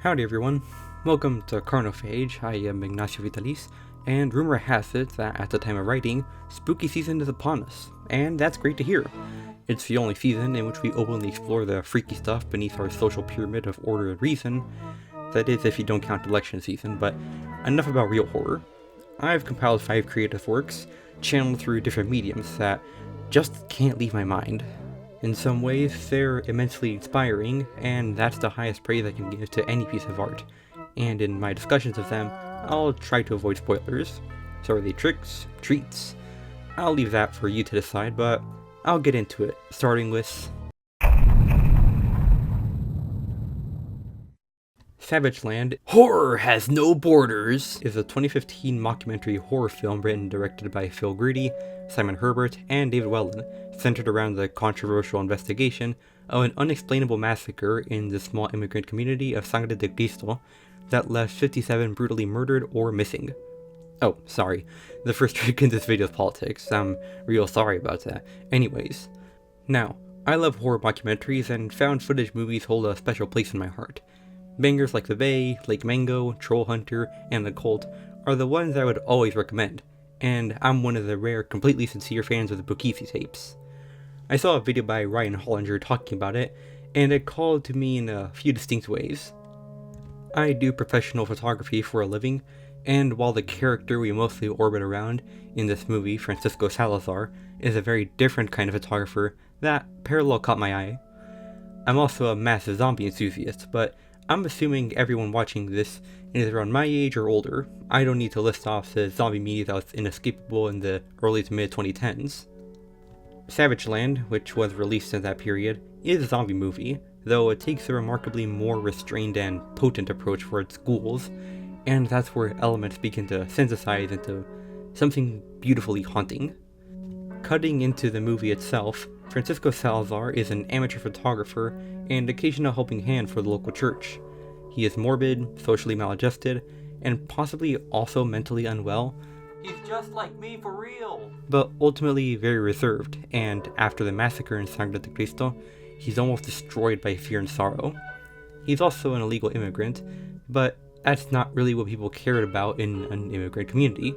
Howdy everyone, welcome to Carnophage. I am Ignacio Vitalis, and rumor has it that at the time of writing, spooky season is upon us, and that's great to hear. It's the only season in which we openly explore the freaky stuff beneath our social pyramid of order and reason. That is if you don't count election season, but enough about real horror. I've compiled 5 creative works, channeled through different mediums that just can't leave my mind. In some ways, they're immensely inspiring, and that's the highest praise I can give to any piece of art. And in my discussions of them, I'll try to avoid spoilers. So are they tricks? Treats? I'll leave that for you to decide, but I'll get into it, starting with Savage Land, Horror Has No Borders, is a 2015 mockumentary horror film written and directed by Phil Greedy, Simon Herbert, and David Whelan, centered around the controversial investigation of an unexplainable massacre in the small immigrant community of Sangre de Cristo that left 57 brutally murdered or missing. Oh, sorry, the first trick in this video is politics. I'm real sorry about that. Anyways, now, I love horror documentaries, and found footage movies hold a special place in my heart. Bangers like The Bay, Lake Mango, Troll Hunter, and The Cult are the ones I would always recommend, and I'm one of the rare completely sincere fans of the Bukisi tapes. I saw a video by Ryan Hollinger talking about it, and it called to me in a few distinct ways. I do professional photography for a living, and while the character we mostly orbit around in this movie, Francisco Salazar, is a very different kind of photographer, that parallel caught my eye. I'm also a massive zombie enthusiast, but I'm assuming everyone watching this is around my age or older. I don't need to list off the zombie media that was inescapable in the early to mid 2010s. Savage Land, which was released in that period, is a zombie movie, though it takes a remarkably more restrained and potent approach for its ghouls, and that's where elements begin to synthesize into something beautifully haunting. Cutting into the movie itself, Francisco Salazar is an amateur photographer and occasional helping hand for the local church. He is morbid, socially maladjusted, and possibly also mentally unwell. He's just like me for real! But ultimately very reserved, and after the massacre in Sangre de Cristo, he's almost destroyed by fear and sorrow. He's also an illegal immigrant, but that's not really what people cared about in an immigrant community.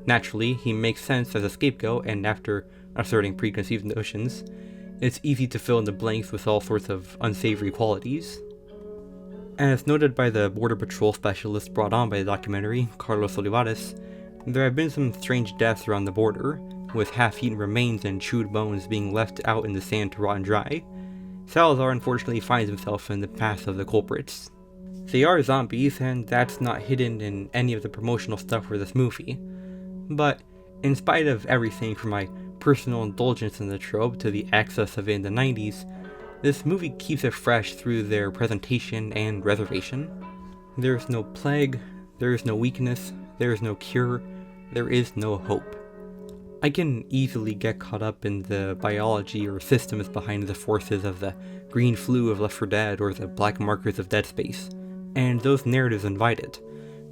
Naturally, he makes sense as a scapegoat, and after asserting preconceived notions, it's easy to fill in the blanks with all sorts of unsavory qualities. As noted by the Border Patrol specialist brought on by the documentary, Carlos Olivares, there have been some strange deaths around the border, with half-eaten remains and chewed bones being left out in the sand to rot and dry. Salazar unfortunately finds himself in the path of the culprits. They are zombies, and that's not hidden in any of the promotional stuff for this movie. But, in spite of everything from my personal indulgence in the trope to the access of it in the 90s, this movie keeps it fresh through their presentation and reservation. There is no plague, there is no weakness, there is no cure, there is no hope. I can easily get caught up in the biology or systems behind the forces of the green flu of Left 4 Dead or the black markers of Dead Space, and those narratives invite it,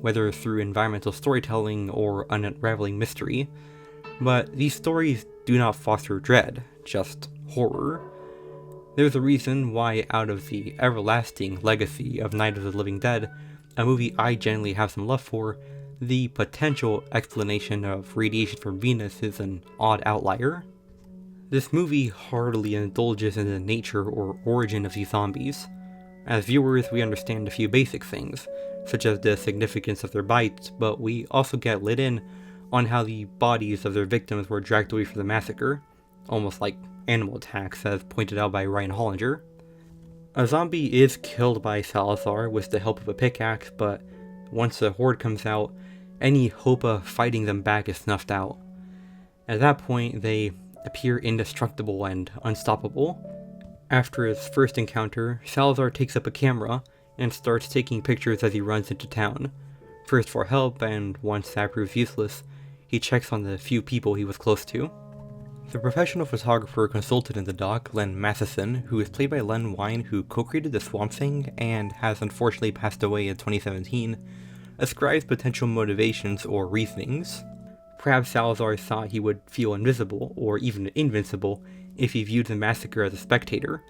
whether through environmental storytelling or unraveling mystery. But these stories do not foster dread, just horror. There's a reason why out of the everlasting legacy of Night of the Living Dead, a movie I genuinely have some love for, the potential explanation of radiation from Venus is an odd outlier. This movie heartily indulges in the nature or origin of these zombies. As viewers, we understand a few basic things, such as the significance of their bites, but we also get lit in on how the bodies of their victims were dragged away from the massacre, almost like animal attacks as pointed out by Ryan Hollinger. A zombie is killed by Salazar with the help of a pickaxe, but once the horde comes out, any hope of fighting them back is snuffed out. At that point, they appear indestructible and unstoppable. After his first encounter, Salazar takes up a camera and starts taking pictures as he runs into town, first for help, and once that proves useless, he checks on the few people he was close to. The professional photographer consulted in the doc, Len Matheson, who is played by Len Wein, who co-created The Swamp Thing and has unfortunately passed away in 2017, ascribes potential motivations or reasonings. Perhaps Salazar thought he would feel invisible, or even invincible, if he viewed the massacre as a spectator,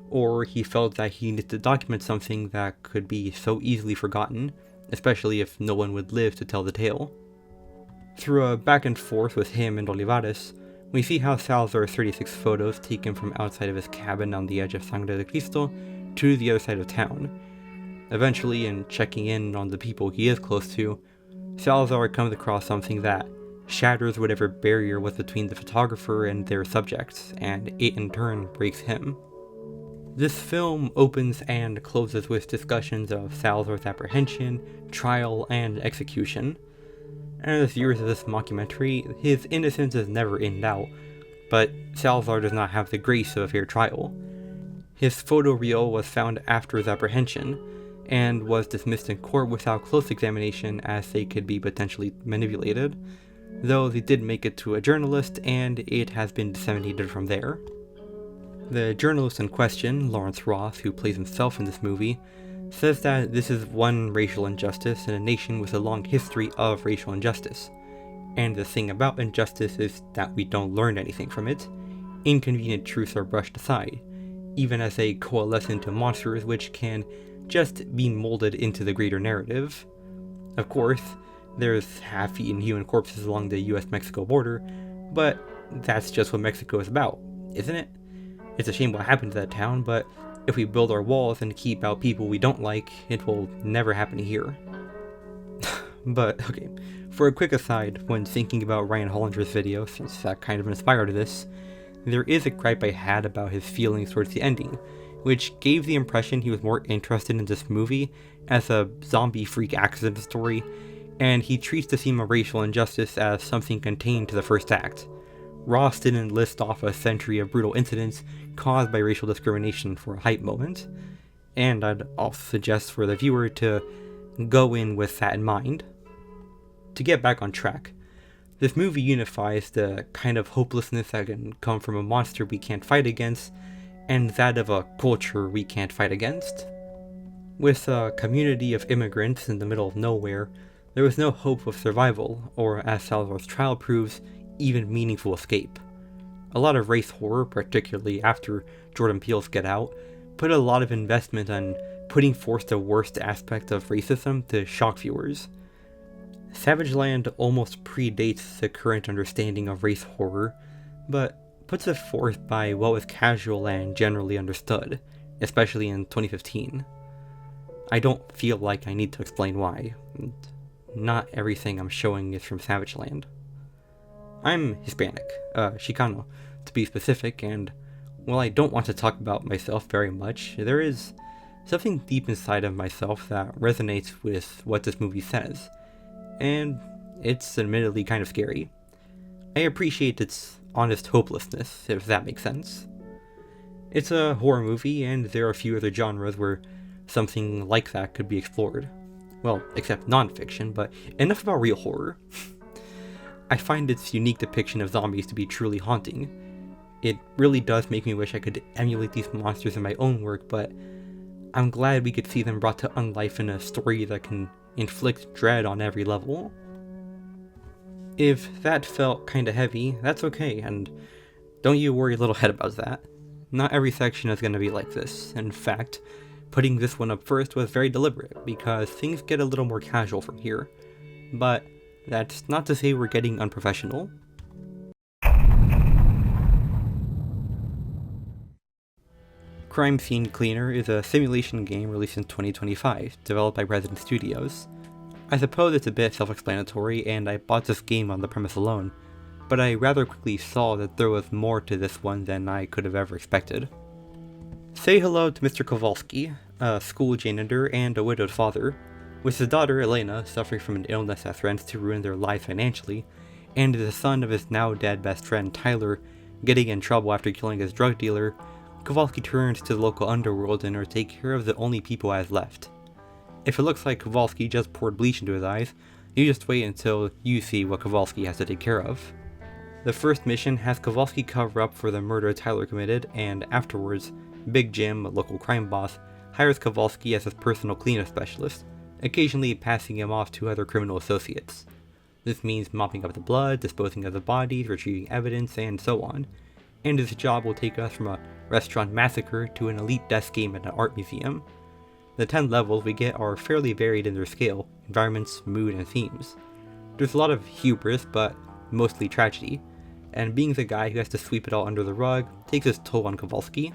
or he felt that he needed to document something that could be so easily forgotten, especially if no one would live to tell the tale. Through a back and forth with him and Olivares, we see how Salazar's 36 photos taken from outside of his cabin on the edge of Sangre de Cristo to the other side of town. Eventually, in checking in on the people he is close to, Salazar comes across something that shatters whatever barrier was between the photographer and their subjects, and it in turn breaks him. This film opens and closes with discussions of Salazar's apprehension, trial, and execution. And as viewers of this mockumentary, his innocence is never in doubt, but Salazar does not have the grace of a fair trial. His photo reel was found after his apprehension, and was dismissed in court without close examination as they could be potentially manipulated, though they did make it to a journalist and it has been disseminated from there. The journalist in question, Lawrence Ross, who plays himself in this movie, says that this is one racial injustice in a nation with a long history of racial injustice. And the thing about injustice is that we don't learn anything from it. Inconvenient truths are brushed aside, even as they coalesce into monsters which can just be molded into the greater narrative. Of course, there's half-eaten human corpses along the US-Mexico border, but that's just what Mexico is about, isn't it? It's a shame what happened to that town, but if we build our walls and keep out people we don't like, it will never happen here. But, okay, for a quick aside, when thinking about Ryan Hollinger's video, since that kind of inspired this, there is a gripe I had about his feelings towards the ending, which gave the impression he was more interested in this movie as a zombie freak accident story, and he treats the theme of racial injustice as something contained to the first act. Ross didn't list off a century of brutal incidents caused by racial discrimination for a hype moment, and I'd also suggest for the viewer to go in with that in mind. To get back on track, this movie unifies the kind of hopelessness that can come from a monster we can't fight against, and that of a culture we can't fight against. With a community of immigrants in the middle of nowhere, there was no hope of survival, or as Salazar's trial proves, even meaningful escape. A lot of race horror, particularly after Jordan Peele's Get Out, put a lot of investment on putting forth the worst aspect of racism to shock viewers. Savage Land almost predates the current understanding of race horror, but puts it forth by what was casual and generally understood, especially in 2015. I don't feel like I need to explain why. Not everything I'm showing is from Savage Land. I'm Hispanic, Chicano, to be specific, and while I don't want to talk about myself very much, there is something deep inside of myself that resonates with what this movie says, and it's admittedly kind of scary. I appreciate its honest hopelessness, if that makes sense. It's a horror movie, and there are a few other genres where something like that could be explored. Well, except non-fiction, but enough about real horror. I find its unique depiction of zombies to be truly haunting. It really does make me wish I could emulate these monsters in my own work, but I'm glad we could see them brought to unlife in a story that can inflict dread on every level. If that felt kinda heavy, that's okay, and don't you worry a little head about that. Not every section is gonna be like this. In fact, putting this one up first was very deliberate, because things get a little more casual from here. But that's not to say we're getting unprofessional. Crime Scene Cleaner is a simulation game released in 2025, developed by Resident Studios. I suppose it's a bit self-explanatory, and I bought this game on the premise alone, but I rather quickly saw that there was more to this one than I could have ever expected. Say hello to Mr. Kowalski, a school janitor and a widowed father, with his daughter Elena suffering from an illness that threatens to ruin their lives financially, and the son of his now dead best friend Tyler getting in trouble after killing his drug dealer. Kowalski turns to the local underworld in order to take care of the only people he has left. If it looks like Kowalski just poured bleach into his eyes, you just wait until you see what Kowalski has to take care of. The first mission has Kowalski cover up for the murder Tyler committed, and afterwards, Big Jim, a local crime boss, hires Kowalski as his personal cleanup specialist, occasionally passing him off to other criminal associates. This means mopping up the blood, disposing of the bodies, retrieving evidence, and so on. and his job will take us from a restaurant massacre to an elite desk game at an art museum. The 10 levels we get are fairly varied in their scale, environments, mood, and themes. There's a lot of hubris, but mostly tragedy, and being the guy who has to sweep it all under the rug takes its toll on Kowalski.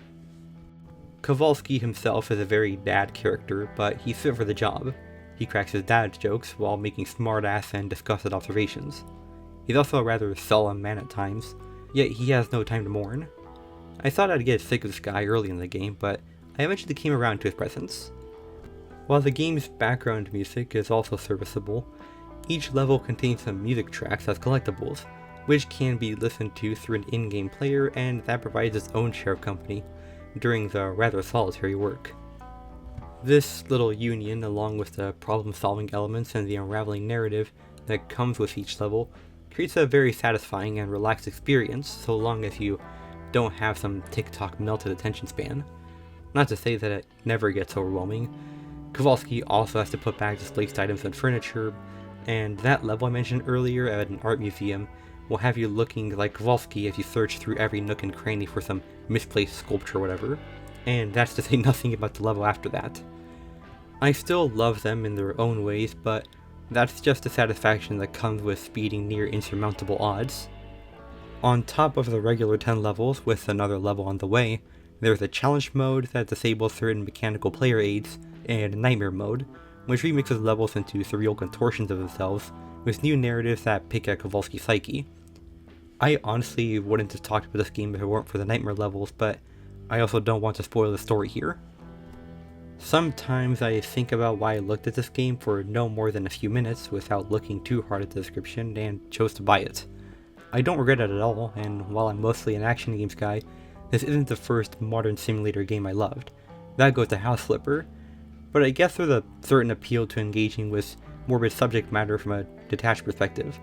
Kowalski himself is a very bad character, but he's fit for the job. He cracks his dad's jokes while making smart-ass and disgusted observations. He's also a rather solemn man at times, yet he has no time to mourn. I thought I'd get sick of this guy early in the game, but I eventually came around to his presence. While the game's background music is also serviceable, each level contains some music tracks as collectibles, which can be listened to through an in-game player, and that provides its own share of company during the rather solitary work. This little union, along with the problem-solving elements and the unraveling narrative that comes with each level, creates a very satisfying and relaxed experience so long as you don't have some TikTok melted attention span. Not to say that it never gets overwhelming. Kowalski also has to put back displaced items and furniture, and that level I mentioned earlier at an art museum will have you looking like Kowalski as you search through every nook and cranny for some misplaced sculpture or whatever, and that's to say nothing about the level after that. I still love them in their own ways, but that's just the satisfaction that comes with speeding near insurmountable odds. On top of the regular 10 levels, with another level on the way, there's a challenge mode that disables certain mechanical player aids, and nightmare mode, which remixes levels into surreal contortions of themselves, with new narratives that pick at Kowalski's psyche. I honestly wouldn't have talked about this game if it weren't for the nightmare levels, but I also don't want to spoil the story here. Sometimes I think about why I looked at this game for no more than a few minutes without looking too hard at the description and chose to buy it. I don't regret it at all, and while I'm mostly an action games guy, this isn't the first modern simulator game I loved. That goes to House Flipper, but I guess there's a certain appeal to engaging with morbid subject matter from a detached perspective.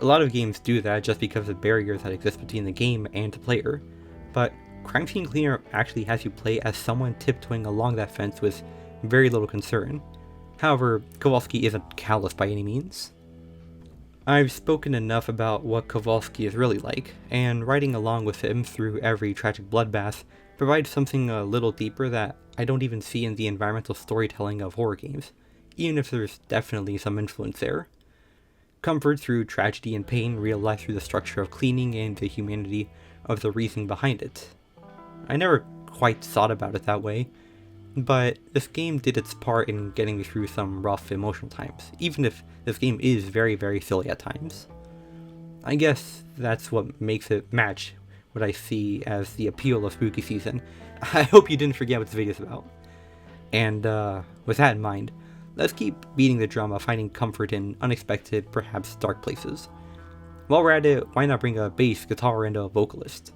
A lot of games do that just because of the barriers that exist between the game and the player, but Crime Scene Cleaner actually has you play as someone tiptoeing along that fence with very little concern. However, Kowalski isn't callous by any means. I've spoken enough about what Kowalski is really like, and riding along with him through every tragic bloodbath provides something a little deeper that I don't even see in the environmental storytelling of horror games, even if there's definitely some influence there. Comfort through tragedy and pain realized through the structure of cleaning and the humanity of the reasoning behind it. I never quite thought about it that way, but this game did its part in getting me through some rough emotional times, even if this game is very, very silly at times. I guess that's what makes it match what I see as the appeal of spooky season. I hope you didn't forget what this video is about. And with that in mind, let's keep beating the drum of finding comfort in unexpected, perhaps dark places. While we're at it, why not bring a bass, guitar, and a vocalist?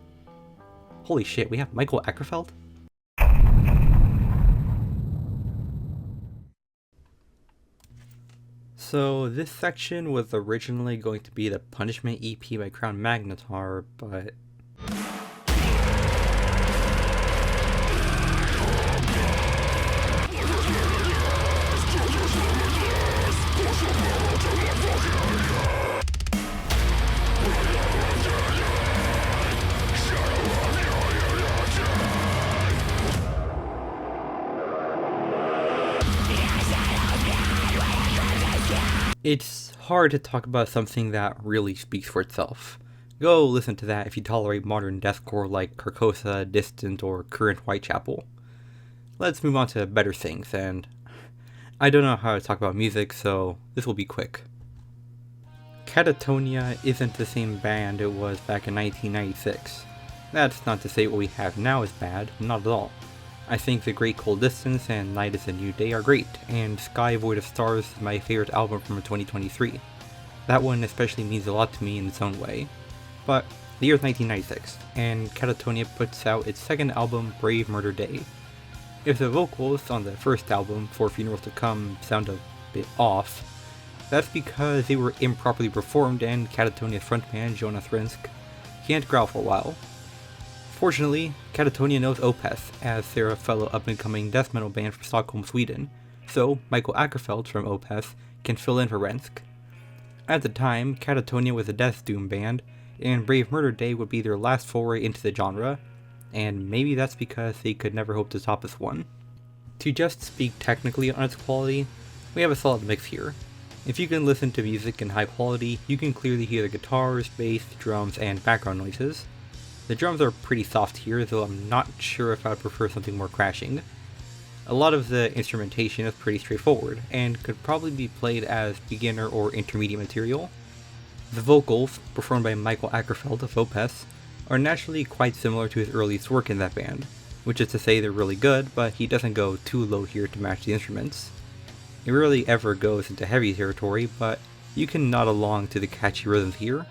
Holy shit, we have Michael Ackerfeld? So this section was originally going to be the Punishment EP by Crown Magnetar, but it's hard to talk about something that really speaks for itself. Go listen to that if you tolerate modern deathcore like Carcosa, Distant, or current Whitechapel. Let's move on to better things, and I don't know how to talk about music, so this will be quick. Catatonia isn't the same band it was back in 1996. That's not to say what we have now is bad, not at all. I think The Great Cold Distance and Night is a New Day are great, and Sky Void of Stars is my favorite album from 2023. That one especially means a lot to me in its own way. But the year is 1996, and Catatonia puts out its second album, Brave Murder Day. If the vocals on the first album, For Funerals to Come, sound a bit off, that's because they were improperly performed and Catatonia's frontman, Jonas Rinsk, can't growl for a while. Fortunately, Catatonia knows Opeth, as they're a fellow up-and-coming death metal band from Stockholm, Sweden, so Michael Ackerfeld from Opeth can fill in for Rensk. At the time, Catatonia was a death doom band, and Brave Murder Day would be their last foray into the genre, and maybe that's because they could never hope to top this one. To just speak technically on its quality, we have a solid mix here. If you can listen to music in high quality, you can clearly hear the guitars, bass, drums, and background noises. The drums are pretty soft here, though I'm not sure if I'd prefer something more crashing. A lot of the instrumentation is pretty straightforward, and could probably be played as beginner or intermediate material. The vocals, performed by Michael Ackerfeld of Opeth, are naturally quite similar to his earliest work in that band, which is to say they're really good, but he doesn't go too low here to match the instruments. It rarely ever goes into heavy territory, but you can nod along to the catchy rhythms here.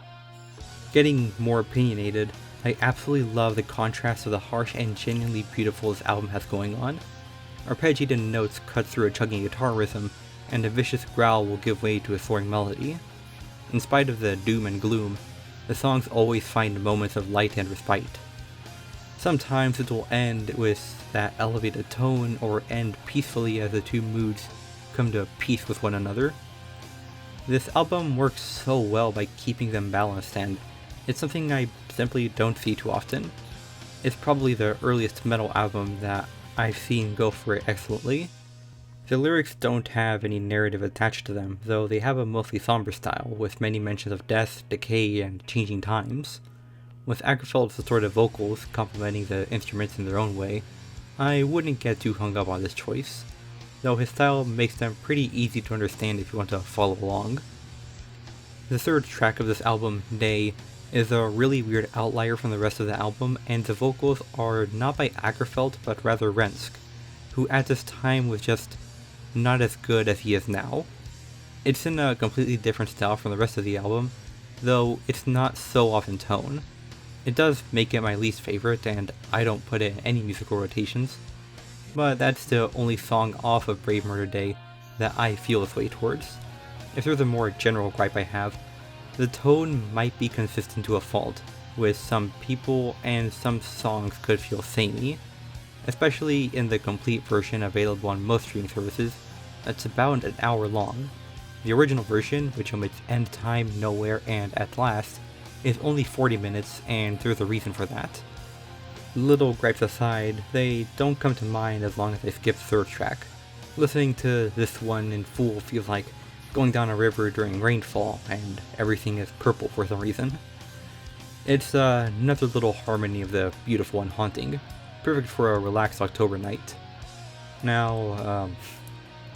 Getting more opinionated, I absolutely love the contrast of the harsh and genuinely beautiful this album has going on. Arpeggiated notes cut through a chugging guitar rhythm, and a vicious growl will give way to a soaring melody. In spite of the doom and gloom, the songs always find moments of light and respite. Sometimes it will end with that elevated tone, or end peacefully as the two moods come to peace with one another. This album works so well by keeping them balanced, and it's something I simply don't see too often. It's probably the earliest metal album that I've seen go for it excellently. The lyrics don't have any narrative attached to them, though they have a mostly somber style, with many mentions of death, decay, and changing times. With Ackerfeld's distorted vocals complementing the instruments in their own way, I wouldn't get too hung up on this choice, though his style makes them pretty easy to understand if you want to follow along. The third track of this album, Day, is a really weird outlier from the rest of the album, and the vocals are not by Ackerfeld but rather Rensk, who at this time was just not as good as he is now. It's in a completely different style from the rest of the album, though it's not so off in tone. It does make it my least favorite, and I don't put it in any musical rotations, but that's the only song off of Brave Murder Day that I feel this way towards. If there's a more general gripe I have, the tone might be consistent to a fault, with some people and some songs could feel samey, especially in the complete version available on most streaming services. That's about an hour long. The original version, which omits End Time, Nowhere, and At Last, is only 40 minutes, and there's a reason for that. Little gripes aside, they don't come to mind as long as I skip the third track. Listening to this one in full feels like going down a river during rainfall, and everything is purple for some reason. It's another little harmony of the beautiful and haunting, perfect for a relaxed October night. Now,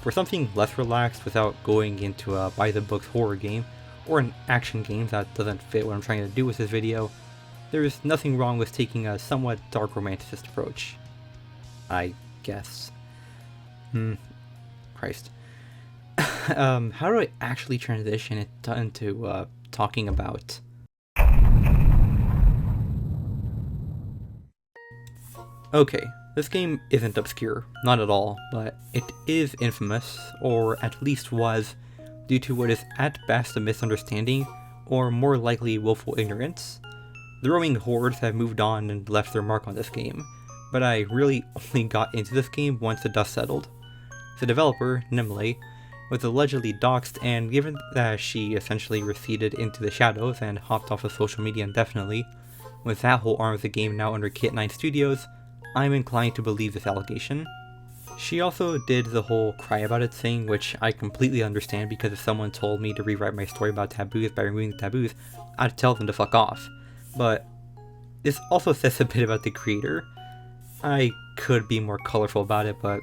for something less relaxed without going into a by-the-books horror game, or an action game that doesn't fit what I'm trying to do with this video, there's nothing wrong with taking a somewhat dark romanticist approach. I guess. Christ. How do I actually transition it into talking about? Okay, this game isn't obscure, not at all, but it is infamous, or at least was, due to what is at best a misunderstanding, or more likely willful ignorance. The roaming hordes have moved on and left their mark on this game, but I really only got into this game once the dust settled. The developer, Nimley, was allegedly doxxed, and given that she essentially receded into the shadows and hopped off of social media indefinitely, with that whole arm of the game now under Kit 9 Studios, I'm inclined to believe this allegation. She also did the whole cry about it thing, which I completely understand, because if someone told me to rewrite my story about taboos by removing the taboos, I'd tell them to fuck off. But this also says a bit about the creator. I could be more colorful about it, but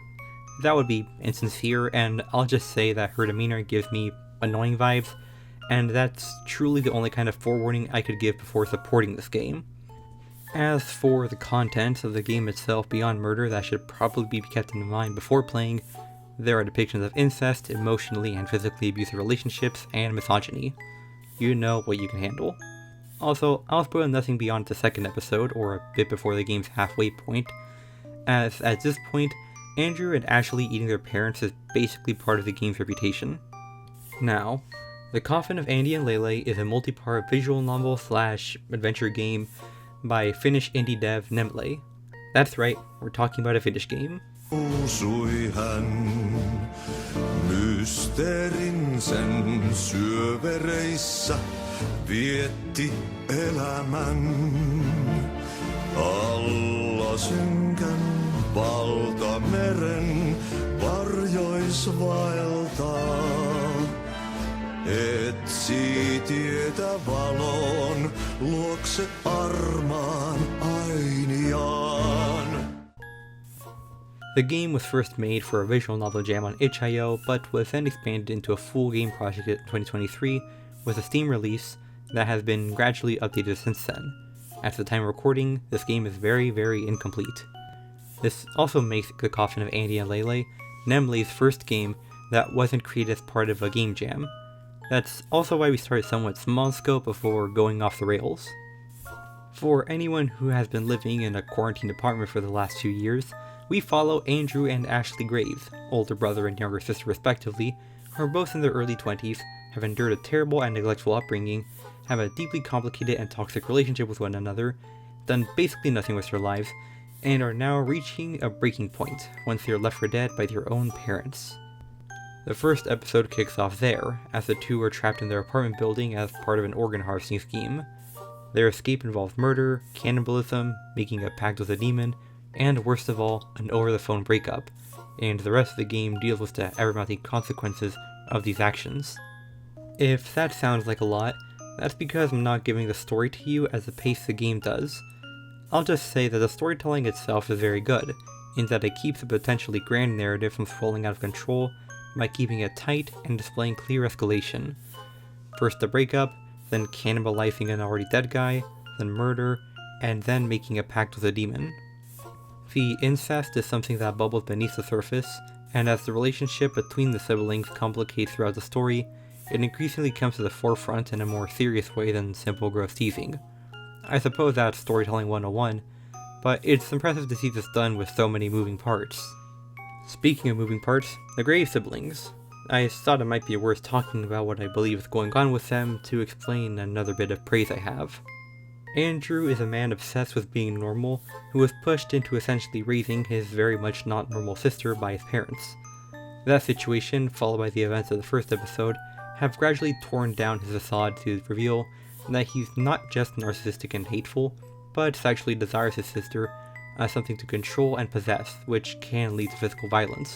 that would be insincere, and I'll just say that her demeanor gives me annoying vibes, and that's truly the only kind of forewarning I could give before supporting this game. As for the content of the game itself beyond murder that should probably be kept in mind before playing, there are depictions of incest, emotionally and physically abusive relationships, and misogyny. You know what you can handle. Also, I'll spoil nothing beyond the second episode, or a bit before the game's halfway point, as at this point, Andrew and Ashley eating their parents is basically part of the game's reputation. Now, The Coffin of Andy and Lele is a multi-part visual novel / adventure game by Finnish indie dev Nimley. That's right, we're talking about a Finnish game. Usui hän mysteerin sen syövereissä, vietti elämän. Alla synkän valtameren varjois vaeltaa. Etsi tietä valon luokse armaan ainiaan. The game was first made for a visual novel jam on itch.io, but was then expanded into a full game project in 2023 with a Steam release that has been gradually updated since then. At the time of recording, this game is very, very incomplete. This also makes Cacophony of Andy and Lele Nemle's first game that wasn't created as part of a game jam. That's also why we started somewhat small in scope before going off the rails. For anyone who has been living in a quarantine apartment for the last 2 years, we follow Andrew and Ashley Graves, older brother and younger sister respectively, who are both in their early 20s, have endured a terrible and neglectful upbringing, have a deeply complicated and toxic relationship with one another, done basically nothing with their lives, and are now reaching a breaking point once they are left for dead by their own parents. The first episode kicks off there, as the two are trapped in their apartment building as part of an organ harvesting scheme. Their escape involves murder, cannibalism, making a pact with a demon, and worst of all, an over-the-phone breakup, and the rest of the game deals with the ever-mounting consequences of these actions. If that sounds like a lot, that's because I'm not giving the story to you at the pace the game does. I'll just say that the storytelling itself is very good, in that it keeps a potentially grand narrative from swirling out of control by keeping it tight and displaying clear escalation. First the breakup, then cannibalizing an already dead guy, then murder, and then making a pact with a demon. The incest is something that bubbles beneath the surface, and as the relationship between the siblings complicates throughout the story, it increasingly comes to the forefront in a more serious way than simple gross teasing. I suppose that's storytelling 101, but it's impressive to see this done with so many moving parts. Speaking of moving parts, the Graves siblings. I thought it might be worth talking about what I believe is going on with them to explain another bit of praise I have. Andrew is a man obsessed with being normal, who was pushed into essentially raising his very much not normal sister by his parents. That situation, followed by the events of the first episode, have gradually torn down his facade to reveal that he's not just narcissistic and hateful, but sexually desires his sister as something to control and possess, which can lead to physical violence.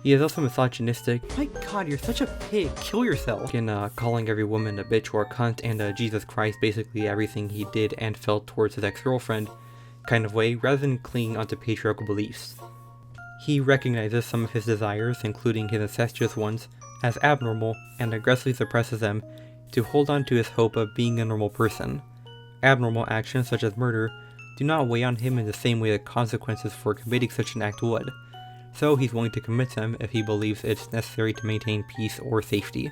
He is also misogynistic. My god, you're such a pig, kill yourself! In calling every woman a bitch or a cunt and Jesus Christ basically everything he did and felt towards his ex-girlfriend kind of way, rather than clinging onto patriarchal beliefs. He recognizes some of his desires, including his incestuous ones, as abnormal and aggressively suppresses them to hold on to his hope of being a normal person. Abnormal actions such as murder do not weigh on him in the same way that consequences for committing such an act would, so he's willing to commit them if he believes it's necessary to maintain peace or safety.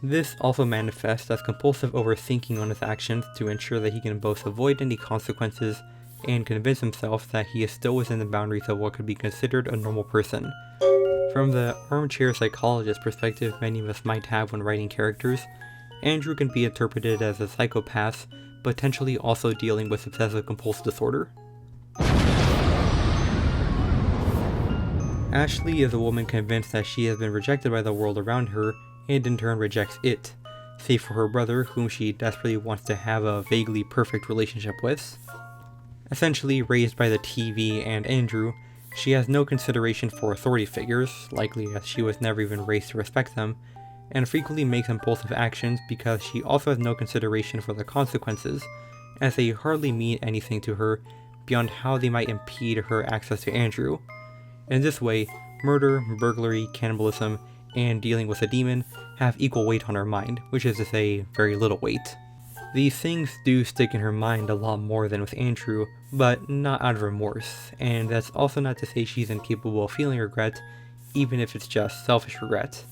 This also manifests as compulsive overthinking on his actions to ensure that he can both avoid any consequences and convince himself that he is still within the boundaries of what could be considered a normal person. From the armchair psychologist perspective many of us might have when writing characters, Andrew can be interpreted as a psychopath, potentially also dealing with obsessive-compulsive disorder. Ashley is a woman convinced that she has been rejected by the world around her, and in turn rejects it, save for her brother, whom she desperately wants to have a vaguely perfect relationship with. Essentially raised by the TV and Andrew, she has no consideration for authority figures, likely as she was never even raised to respect them, and frequently makes impulsive actions because she also has no consideration for the consequences, as they hardly mean anything to her beyond how they might impede her access to Andrew. In this way, murder, burglary, cannibalism, and dealing with a demon have equal weight on her mind, which is to say, very little weight. These things do stick in her mind a lot more than with Andrew, but not out of remorse, and that's also not to say she's incapable of feeling regret, even if it's just selfish regret.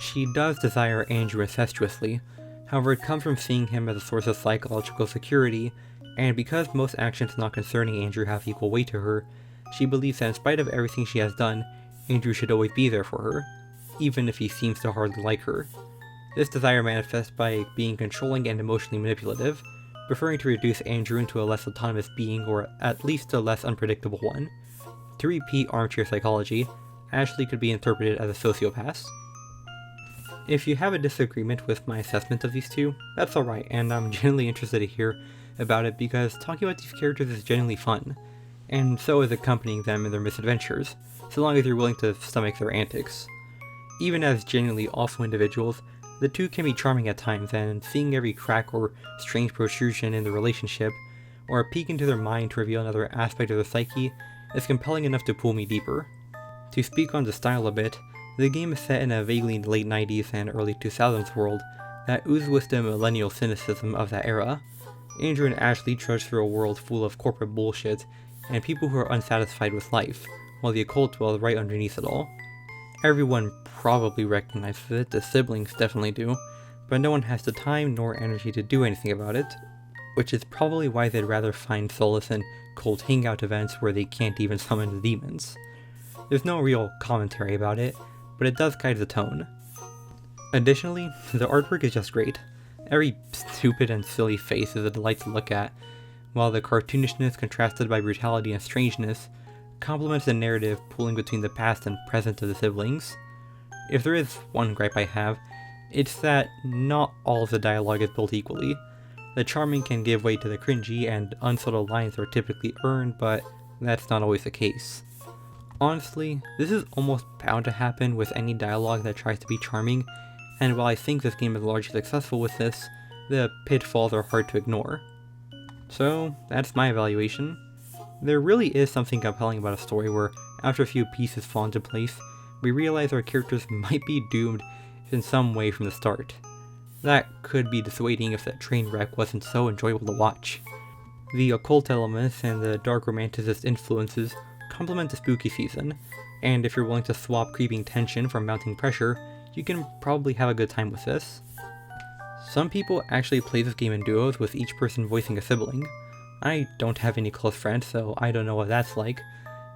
She does desire Andrew incestuously, however it comes from seeing him as a source of psychological security, and because most actions not concerning Andrew have equal weight to her, she believes that in spite of everything she has done, Andrew should always be there for her, even if he seems to hardly like her. This desire manifests by being controlling and emotionally manipulative, preferring to reduce Andrew into a less autonomous being or at least a less unpredictable one. To repeat armchair psychology, Ashley could be interpreted as a sociopath. If you have a disagreement with my assessment of these two, that's alright, and I'm genuinely interested to hear about it because talking about these characters is genuinely fun, and so is accompanying them in their misadventures, so long as you're willing to stomach their antics. Even as genuinely awful individuals, the two can be charming at times, and seeing every crack or strange protrusion in the relationship, or a peek into their mind to reveal another aspect of their psyche, is compelling enough to pull me deeper. To speak on the style a bit, the game is set in a vaguely late 90s and early 2000s world that oozes with the millennial cynicism of that era. Andrew and Ashley trudge through a world full of corporate bullshit and people who are unsatisfied with life, while the occult dwells right underneath it all. Everyone probably recognizes it, the siblings definitely do, but no one has the time nor energy to do anything about it, which is probably why they'd rather find solace in cult hangout events where they can't even summon the demons. There's no real commentary about it, but it does guide the tone. Additionally, the artwork is just great. Every stupid and silly face is a delight to look at, while the cartoonishness contrasted by brutality and strangeness complements the narrative pulling between the past and present of the siblings. If there is one gripe I have, it's that not all of the dialogue is built equally. The charming can give way to the cringy, and unsubtle lines are typically earned, but that's not always the case. Honestly, this is almost bound to happen with any dialogue that tries to be charming, and while I think this game is largely successful with this, the pitfalls are hard to ignore. So, that's my evaluation. There really is something compelling about a story where, after a few pieces fall into place, we realize our characters might be doomed in some way from the start. That could be dissuading if that train wreck wasn't so enjoyable to watch. The occult elements and the dark romanticist influences complement the spooky season, and if you're willing to swap creeping tension for mounting pressure, you can probably have a good time with this. Some people actually play this game in duos with each person voicing a sibling. I don't have any close friends, so I don't know what that's like,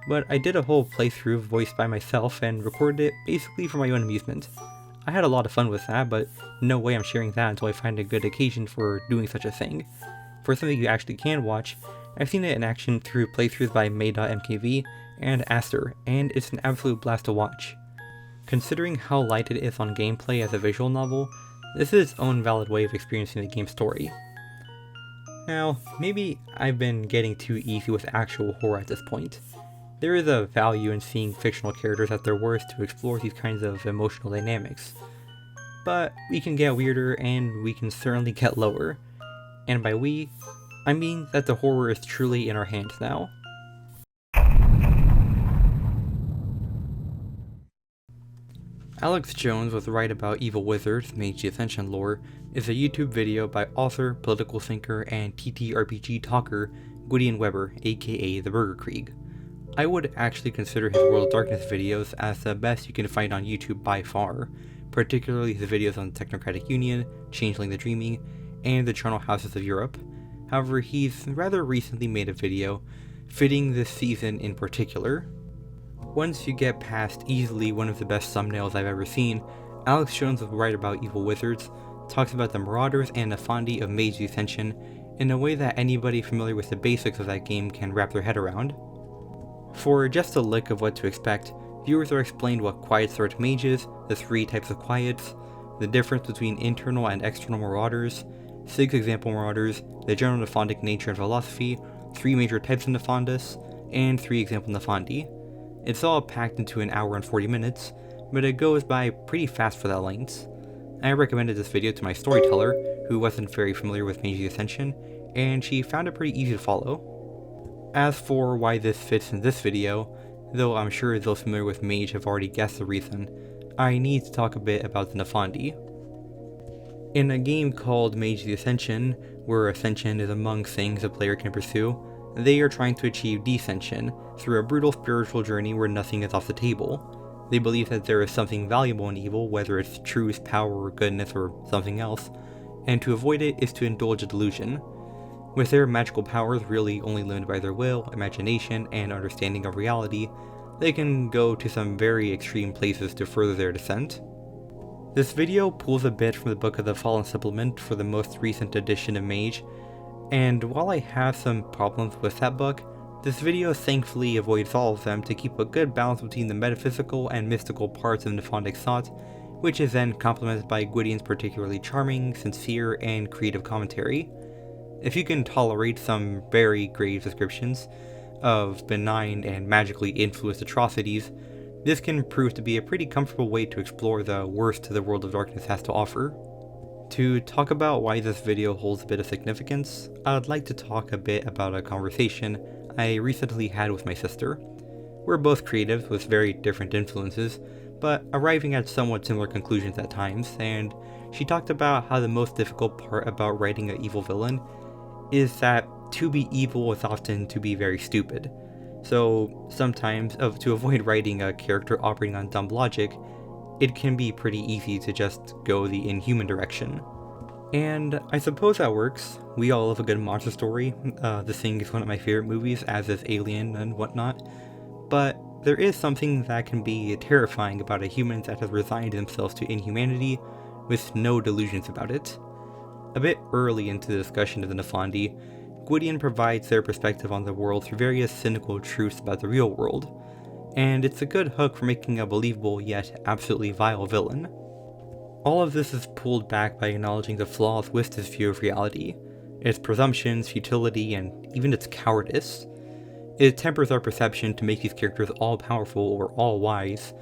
but I did a whole playthrough voiced by myself and recorded it basically for my own amusement. I had a lot of fun with that, but no way I'm sharing that until I find a good occasion for doing such a thing. For something you actually can watch, I've seen it in action through playthroughs by May.mkv and Aster, and it's an absolute blast to watch. Considering how light it is on gameplay as a visual novel, this is its own valid way of experiencing the game's story. Now, maybe I've been getting too easy with actual horror at this point. There is a value in seeing fictional characters at their worst to explore these kinds of emotional dynamics. But we can get weirder, and we can certainly get lower. And by we, I mean that the horror is truly in our hands now. Alex Jones was right about Evil Wizards, Mage the Ascension lore, is a YouTube video by author, political thinker, and TTRPG talker Gwydion Weber, aka the Burger Krieg. I would actually consider his World of Darkness videos as the best you can find on YouTube by far, particularly his videos on the Technocratic Union, Changeling the Dreaming, and the Charnel Houses of Europe. However, he's rather recently made a video fitting this season in particular. Once you get past easily one of the best thumbnails I've ever seen, Alex Jones was right about Evil Wizards, talks about the Marauders and Nefandi of Mage the Ascension in a way that anybody familiar with the basics of that game can wrap their head around. For just a lick of what to expect, viewers are explained what Quiet Sword Mage is, the 3 types of Quiets, the difference between internal and external Marauders, 6 example Marauders, the general Nephandic nature and philosophy, 3 major types of Nefandus, and 3 example Nefandi. It's all packed into an hour and 40 minutes, but it goes by pretty fast for that length. I recommended this video to my storyteller, who wasn't very familiar with Mage the Ascension, and she found it pretty easy to follow. As for why this fits in this video, though I'm sure those familiar with Mage have already guessed the reason, I need to talk a bit about the Nefandi. In a game called Mage the Ascension, where Ascension is among things a player can pursue, they are trying to achieve descension through a brutal spiritual journey where nothing is off the table. They believe that there is something valuable in evil, whether it's truth, power, or goodness, or something else, and to avoid it is to indulge a delusion. With their magical powers really only limited by their will, imagination, and understanding of reality, they can go to some very extreme places to further their descent. This video pulls a bit from the Book of the Fallen supplement for the most recent edition of Mage, and while I have some problems with that book, this video thankfully avoids all of them to keep a good balance between the metaphysical and mystical parts of Nephandic thought, which is then complemented by Gwydion's particularly charming, sincere, and creative commentary. If you can tolerate some very grave descriptions of benign and magically influenced atrocities, this can prove to be a pretty comfortable way to explore the worst the World of Darkness has to offer. To talk about why this video holds a bit of significance, I'd like to talk a bit about a conversation I recently had with my sister. We're both creatives with very different influences, but arriving at somewhat similar conclusions at times, and she talked about how the most difficult part about writing an evil villain is that to be evil is often to be very stupid. So sometimes, to avoid writing a character operating on dumb logic, it can be pretty easy to just go the inhuman direction. And I suppose that works. We all love a good monster story. The Thing is one of my favorite movies, as is Alien and whatnot. But there is something that can be terrifying about a human that has resigned themselves to inhumanity with no delusions about it. A bit early into the discussion of the Nefandi, Gwydion provides their perspective on the world through various cynical truths about the real world, and it's a good hook for making a believable yet absolutely vile villain. All of this is pulled back by acknowledging the flaws with this view of reality, its presumptions, futility, and even its cowardice. It tempers our perception to make these characters all-powerful or all-wise,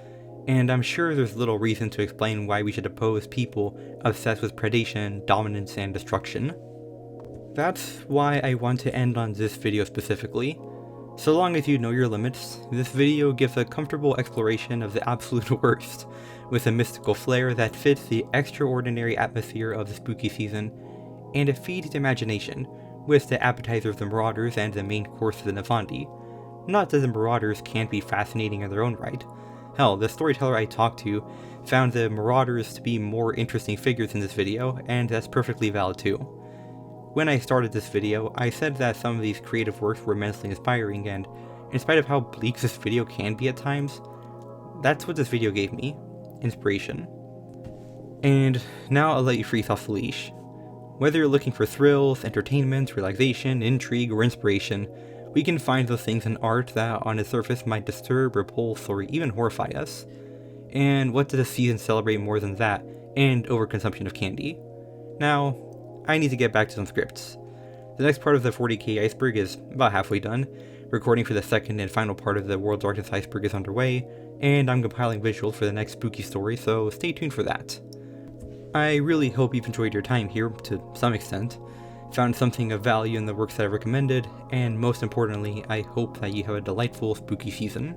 and I'm sure there's little reason to explain why we should oppose people obsessed with predation, dominance, and destruction. That's why I want to end on this video specifically. So long as you know your limits, this video gives a comfortable exploration of the absolute worst, with a mystical flair that fits the extraordinary atmosphere of the spooky season, and it feeds imagination, with the appetizer of the Marauders and the main course of the Nefandi. Not that the Marauders can't be fascinating in their own right. Hell, the storyteller I talked to found the Marauders to be more interesting figures in this video, and that's perfectly valid too. When I started this video, I said that some of these creative works were immensely inspiring, and in spite of how bleak this video can be at times, that's what this video gave me: inspiration. And now I'll let you freeze off the leash. Whether you're looking for thrills, entertainment, relaxation, intrigue, or inspiration, we can find those things in art that on its surface might disturb, repulse, or even horrify us. And what does a season celebrate more than that, and overconsumption of candy? Now, I need to get back to some scripts. The next part of the 40k iceberg is about halfway done, recording for the second and final part of the World Darkness iceberg is underway, and I'm compiling visuals for the next spooky story, so stay tuned for that. I really hope you've enjoyed your time here, to some extent, found something of value in the works that I've recommended, and most importantly, I hope that you have a delightful spooky season.